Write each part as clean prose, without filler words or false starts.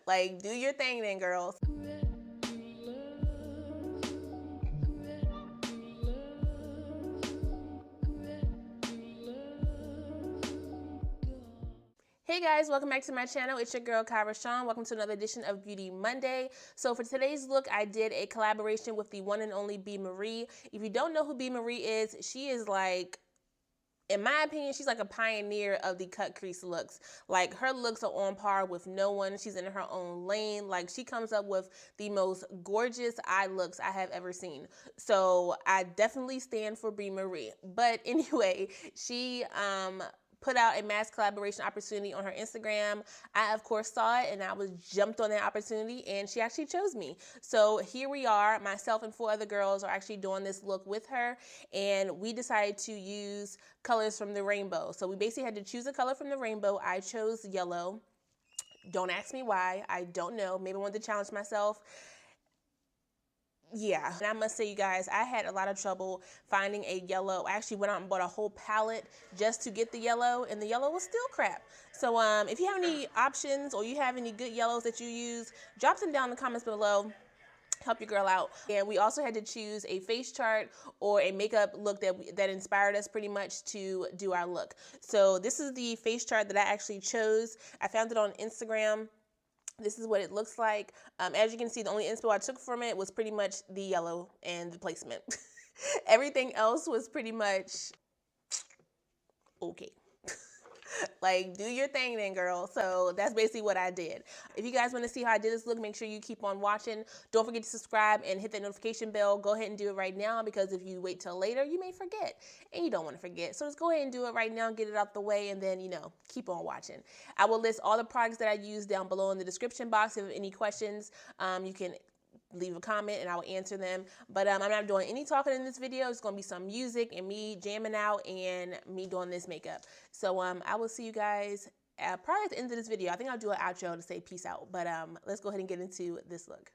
Like, do your thing then, girls. Hey guys, welcome back to my channel. It's your girl, KIE RASHON. Welcome to another edition of Beauty Monday. So for today's look, I did a collaboration with the one and only BMarie. If you don't know who BMarie is, she is like, in my opinion, she's like a pioneer of the cut crease looks. Like, her looks are on par with no one. She's in her own lane. Like, she comes up with the most gorgeous eye looks I have ever seen. So I definitely stand for BMarie. But anyway, she put out a mass collaboration opportunity on her Instagram. I, of course, saw it, and I was jumped on that opportunity, and she actually chose me. So here we are. Myself and 4 other girls are actually doing this look with her, and we decided to use colors from the rainbow. So we basically had to choose a color from the rainbow. I chose yellow. Don't ask me why. I don't know. Maybe I wanted to challenge myself. Yeah, and I must say, you guys, I had a lot of trouble finding a yellow. I actually went out and bought a whole palette just to get the yellow, and the yellow was still crap. So if you have any options or you have any good yellows that you use, drop them down in the comments below. Help your girl out. And we also had to choose a face chart or a makeup look that inspired us pretty much to do our look. So this is the face chart that I actually chose. I found it on Instagram. This is what it looks like. As you can see, the only inspo I took from it was pretty much the yellow and the placement. Everything else was pretty much okay. Like, do your thing then, girl. So that's basically what I did. If you guys want to see how I did this look, make sure you keep on watching. Don't forget to subscribe and hit that notification bell. Go ahead and do it right now, because if you wait till later, you may forget, and you don't want to forget. So just go ahead and do it right now, get it out the way, and then, you know, keep on watching. I will list all the products that I use down below in the description box. If you have any questions, you can leave a comment and I will answer them. But I'm not doing any talking in this video. It's going to be some music and me jamming out and me doing this makeup. So I will see you guys probably at the end of this video. I think I'll do an outro to say peace out. But let's go ahead and get into this look.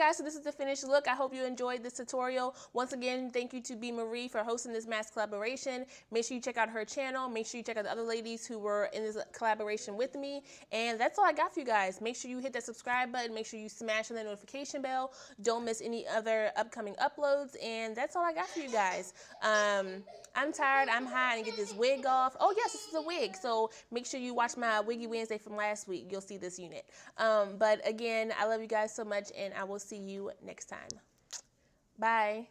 guys, so this is the finished look. I hope you enjoyed this tutorial. Once again, thank you to BMarie for hosting this mass collaboration. Make sure you check out her channel. Make sure you check out the other ladies who were in this collaboration with me. And that's all I got for you guys. Make sure you hit that subscribe button. Make sure you smash on the notification bell. Don't miss any other upcoming uploads. And that's all I got for you guys. I'm tired. I'm high. I need to get this wig off. Oh, yes, this is a wig. So make sure you watch my Wiggy Wednesday from last week. You'll see this unit. But again, I love you guys so much, and I will see you next time. Bye.